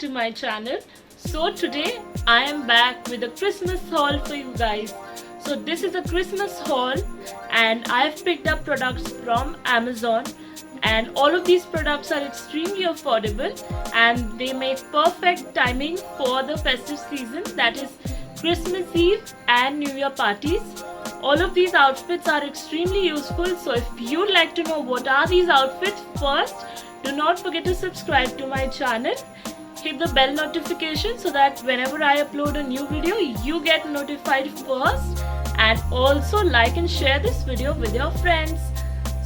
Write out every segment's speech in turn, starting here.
to my channel. So today I am back with a Christmas haul for you guys. So this is a Christmas haul and I have picked up products from Amazon, and all of these products are extremely affordable and they make perfect timing for the festive season, that is Christmas Eve and New Year parties. All of these outfits are extremely useful, so if you'd like to know what are these outfits, first do not forget to subscribe to my channel. Hit the bell notification so that whenever I upload a new video you get notified first, and also like and share this video with your friends.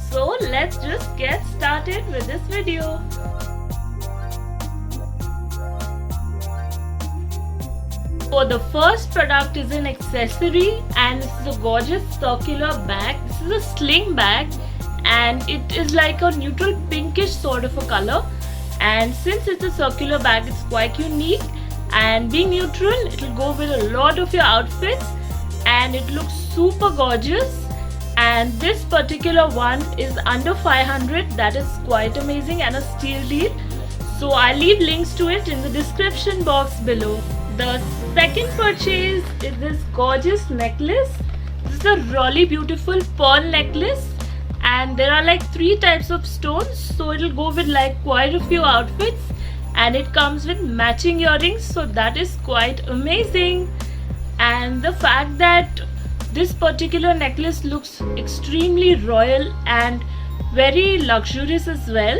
So let's just get started with this video. So the first product is an accessory and this is a gorgeous circular bag. This is a sling bag and it is like a neutral pinkish sort of a color, and since it's a circular bag it's quite unique, and being neutral it will go with a lot of your outfits and it looks super gorgeous. And this particular one is under 500, that is quite amazing and a steal deal. So I'll leave links to it in the description box below. The second purchase is this gorgeous necklace. This is a really beautiful pearl necklace and there are like 3 types of stones, so it'll go with like quite a few outfits, and it comes with matching earrings, so that is quite amazing. And the fact that this particular necklace looks extremely royal and very luxurious as well.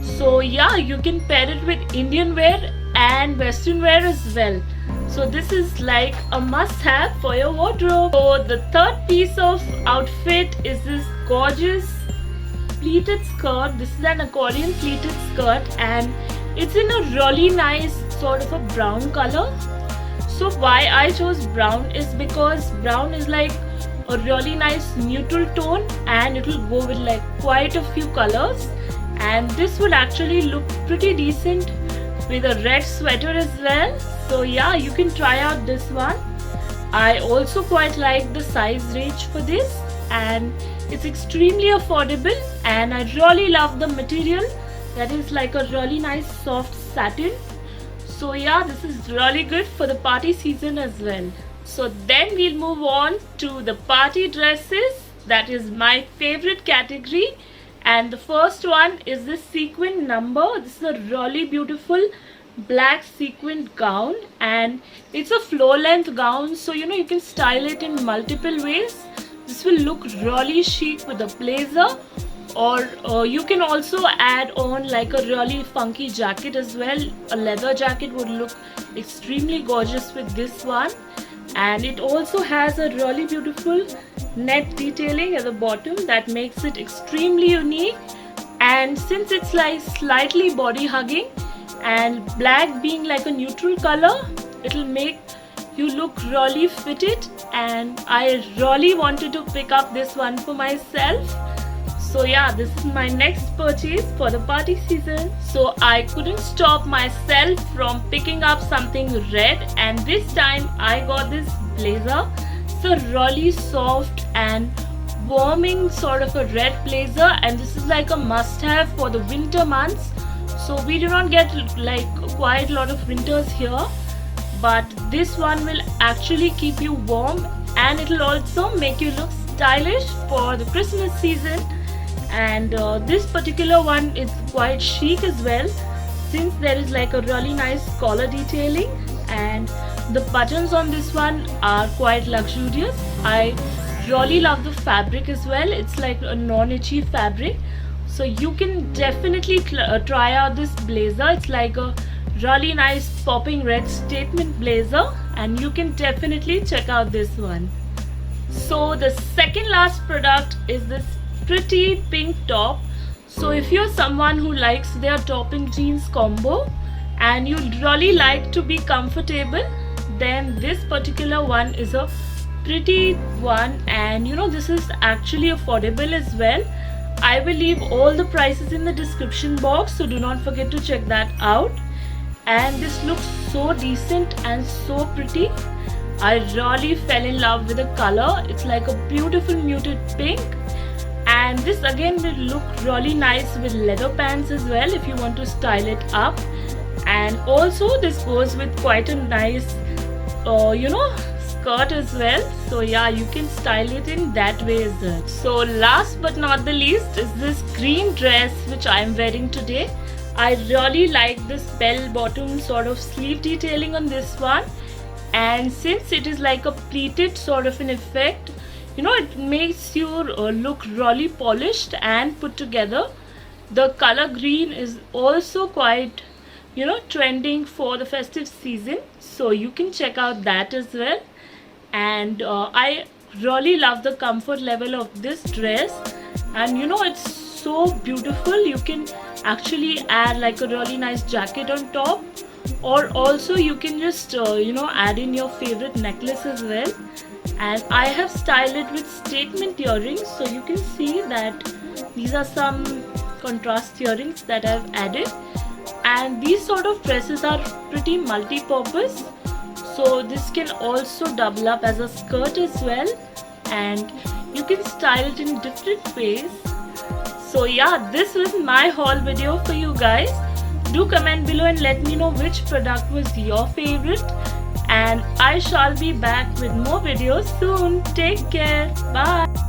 So yeah, you can pair it with Indian wear and Western wear as well. So this is like a must-have for your wardrobe. So the third piece of outfit is this gorgeous pleated skirt. This is an accordion pleated skirt and it's in a really nice sort of a brown color. So why I chose brown is because brown is like a really nice neutral tone and it will go with like quite a few colors, and this will actually look pretty decent with a red sweater as well. So yeah, you can try out this one. I also quite like the size range for this and it's extremely affordable, and I really love the material, that is like a really nice soft satin. So yeah, this is really good for the party season as well. So then we'll move on to the party dresses, that is my favorite category. And the first one is this sequin number. This is a really beautiful black sequined gown and it's a floor length gown, so you can style it in multiple ways. This will look really chic with a blazer, or you can also add on like a really funky jacket as well. A leather jacket would look extremely gorgeous with this one, and it also has a really beautiful net detailing at the bottom that makes it extremely unique. And since it's like slightly body hugging and black being like a neutral color, it'll make you look really fitted, and I really wanted to pick up this one for myself. So yeah, this is my next purchase for the party season. So I couldn't stop myself from picking up something red, and this time I got this blazer. It's a really soft and warming sort of a red blazer, and this is like a must-have for the winter months. So we do not get like quite a lot of winters here, but this one will actually keep you warm and it will also make you look stylish for the Christmas season. And this particular one is quite chic as well, since there is like a really nice collar detailing and the buttons on this one are quite luxurious. I really love the fabric as well. It's like a non-itchy fabric, so you can definitely try out this blazer. It's like a really nice popping red statement blazer, and you can definitely check out this one. So the second last product is this pretty pink top. So if you're someone who likes their top and jeans combo and you'd really like to be comfortable, then this particular one is a pretty one, and this is actually affordable as well. I will leave all the prices in the description box, so do not forget to check that out. And this looks so decent and so pretty. I really fell in love with the color. It's like a beautiful muted pink, and this again will look really nice with leather pants as well if you want to style it up. And also this goes with quite a nice skirt as well. So yeah, you can style it in that way as well. So last but not the least is this green dress which I am wearing today. I really like this bell bottom sort of sleeve detailing on this one, and since it is like a pleated sort of an effect, it makes you look really polished and put together. The color green is also quite trending for the festive season, so you can check out that as well. And I really love the comfort level of this dress, and it's so beautiful. You can actually add like a really nice jacket on top, or also you can just add in your favorite necklace as well. And I have styled it with statement earrings, so you can see that these are some contrast earrings that I've added. And these sort of dresses are pretty multi-purpose, so this can also double up as a skirt as well, and you can style it in different ways. So yeah, this was my haul video for you guys. Do comment below and let me know which product was your favorite, and I shall be back with more videos soon. Take care. Bye.